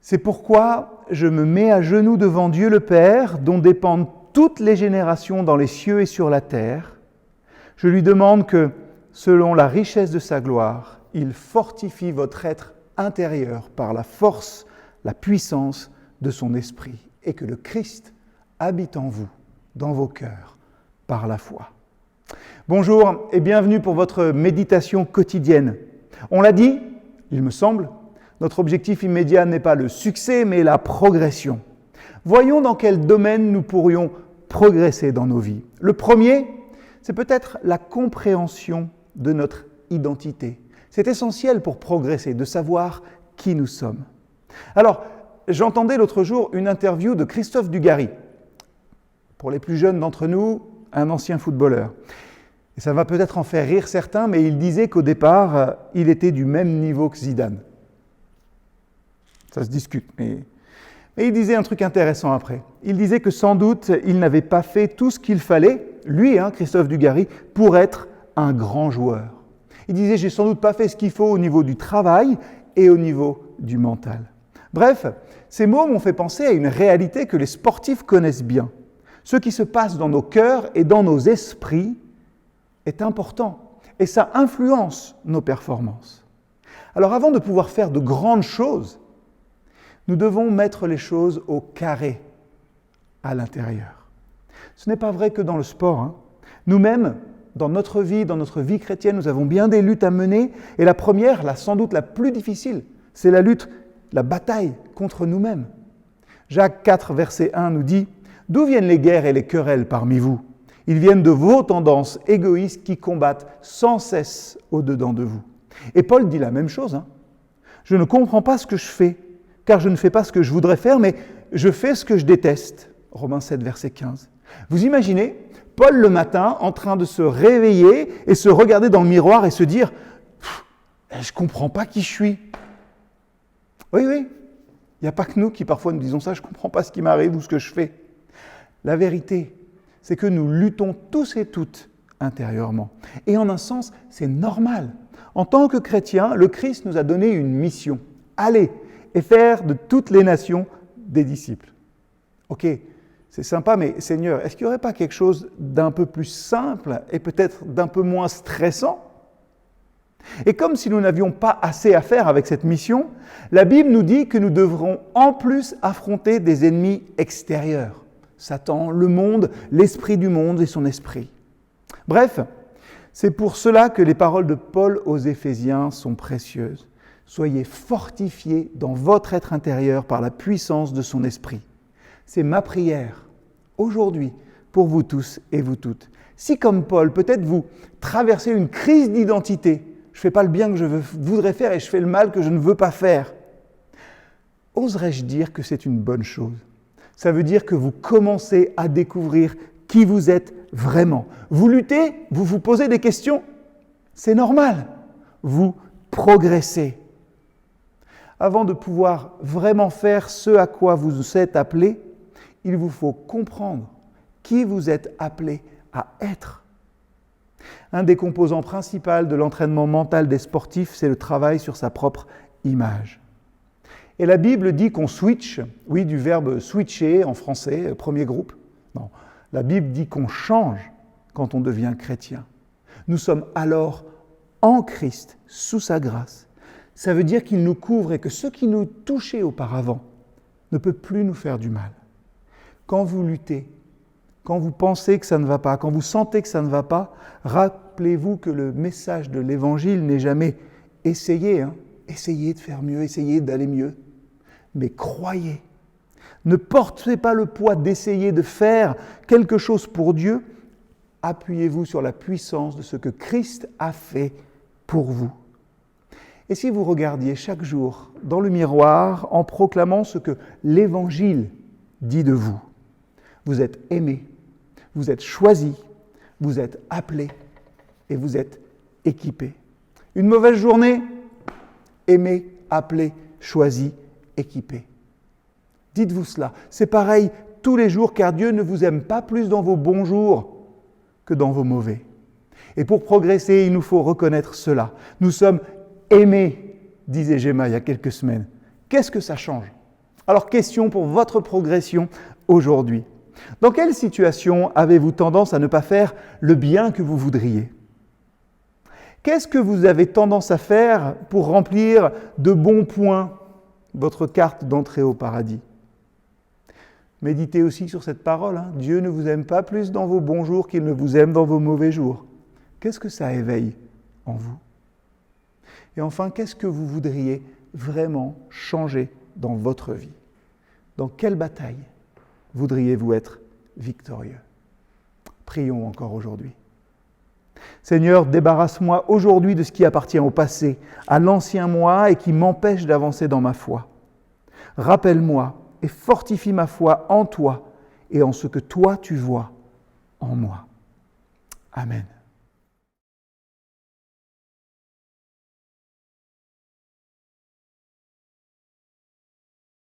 C'est pourquoi je me mets à genoux devant Dieu le Père, dont dépendent toutes les générations dans les cieux et sur la terre. Je lui demande que, selon la richesse de sa gloire, il fortifie votre être intérieur par la force, la puissance de son esprit, et que le Christ habite en vous, dans vos cœurs, par la foi. Bonjour et bienvenue pour votre méditation quotidienne. On l'a dit, il me semble, notre objectif immédiat n'est pas le succès, mais la progression. Voyons dans quel domaine nous pourrions progresser dans nos vies. Le premier, c'est peut-être la compréhension de notre identité. C'est essentiel pour progresser, de savoir qui nous sommes. Alors, j'entendais l'autre jour une interview de Christophe Dugarry. Pour les plus jeunes d'entre nous, un ancien footballeur. Et ça va peut-être en faire rire certains, mais il disait qu'au départ, il était du même niveau que Zidane. Ça se discute, mais il disait un truc intéressant après. Il disait que sans doute, il n'avait pas fait tout ce qu'il fallait, lui, Christophe Dugarry, pour être un grand joueur. Il disait, j'ai sans doute pas fait ce qu'il faut au niveau du travail et au niveau du mental. Bref, ces mots m'ont fait penser à une réalité que les sportifs connaissent bien. Ce qui se passe dans nos cœurs et dans nos esprits est important et ça influence nos performances. Alors avant de pouvoir faire de grandes choses, nous devons mettre les choses au carré à l'intérieur. Ce n'est pas vrai que dans le sport. Nous-mêmes, dans notre vie chrétienne, nous avons bien des luttes à mener et la première, sans doute la plus difficile, c'est la lutte, la bataille contre nous-mêmes. Jacques 4, verset 1 nous dit « D'où viennent les guerres et les querelles parmi vous ? Ils viennent de vos tendances égoïstes qui combattent sans cesse au-dedans de vous. » Et Paul dit la même chose. Je ne comprends pas ce que je fais, car je ne fais pas ce que je voudrais faire, mais je fais ce que je déteste. Romains 7, verset 15. Vous imaginez Paul le matin en train de se réveiller et se regarder dans le miroir et se dire « Je ne comprends pas qui je suis. » Oui, il n'y a pas que nous qui parfois nous disons ça, je ne comprends pas ce qui m'arrive ou ce que je fais. La vérité, c'est que nous luttons tous et toutes intérieurement. Et en un sens, c'est normal. En tant que chrétiens, le Christ nous a donné une mission. Allez et faire de toutes les nations des disciples. Ok, c'est sympa, mais Seigneur, est-ce qu'il n'y aurait pas quelque chose d'un peu plus simple et peut-être d'un peu moins stressant ? Et comme si nous n'avions pas assez à faire avec cette mission, la Bible nous dit que nous devrons en plus affronter des ennemis extérieurs. Satan, le monde, l'esprit du monde et son esprit. Bref, c'est pour cela que les paroles de Paul aux Éphésiens sont précieuses. Soyez fortifiés dans votre être intérieur par la puissance de son esprit. C'est ma prière, aujourd'hui, pour vous tous et vous toutes. Si comme Paul, peut-être vous traversez une crise d'identité, je ne fais pas le bien que je voudrais faire et je fais le mal que je ne veux pas faire, oserais-je dire que c'est une bonne chose ? Ça veut dire que vous commencez à découvrir qui vous êtes vraiment. Vous luttez, vous vous posez des questions, c'est normal. Vous progressez. Avant de pouvoir vraiment faire ce à quoi vous êtes appelé, il vous faut comprendre qui vous êtes appelé à être. Un des composants principaux de l'entraînement mental des sportifs, c'est le travail sur sa propre image. Et la Bible dit qu'on switch, oui, du verbe switcher en français, premier groupe. Non, la Bible dit qu'on change quand on devient chrétien. Nous sommes alors en Christ, sous sa grâce. Ça veut dire qu'il nous couvre et que ce qui nous touchait auparavant ne peut plus nous faire du mal. Quand vous luttez, quand vous pensez que ça ne va pas, quand vous sentez que ça ne va pas, rappelez-vous que le message de l'Évangile n'est jamais essayez de faire mieux, essayez d'aller mieux. Mais croyez. Ne portez pas le poids d'essayer de faire quelque chose pour Dieu. Appuyez-vous sur la puissance de ce que Christ a fait pour vous. Et si vous regardiez chaque jour dans le miroir en proclamant ce que l'Évangile dit de vous, vous êtes aimé, vous êtes choisi, vous êtes appelé et vous êtes équipé. Une mauvaise journée, aimé, appelé, choisi, équipé. Dites-vous cela. C'est pareil tous les jours car Dieu ne vous aime pas plus dans vos bons jours que dans vos mauvais. Et pour progresser, il nous faut reconnaître cela. Nous sommes aimés, disait Gemma il y a quelques semaines. Qu'est-ce que ça change ? Alors, question pour votre progression aujourd'hui. Dans quelle situation avez-vous tendance à ne pas faire le bien que vous voudriez ? Qu'est-ce que vous avez tendance à faire pour remplir de bons points votre carte d'entrée au paradis ? Méditez aussi sur cette parole. Dieu ne vous aime pas plus dans vos bons jours qu'il ne vous aime dans vos mauvais jours. Qu'est-ce que ça éveille en vous ? Et enfin, qu'est-ce que vous voudriez vraiment changer dans votre vie ? Dans quelle bataille voudriez-vous être victorieux ? Prions encore aujourd'hui. Seigneur, débarrasse-moi aujourd'hui de ce qui appartient au passé, à l'ancien moi et qui m'empêche d'avancer dans ma foi. Rappelle-moi et fortifie ma foi en toi et en ce que toi tu vois en moi. Amen.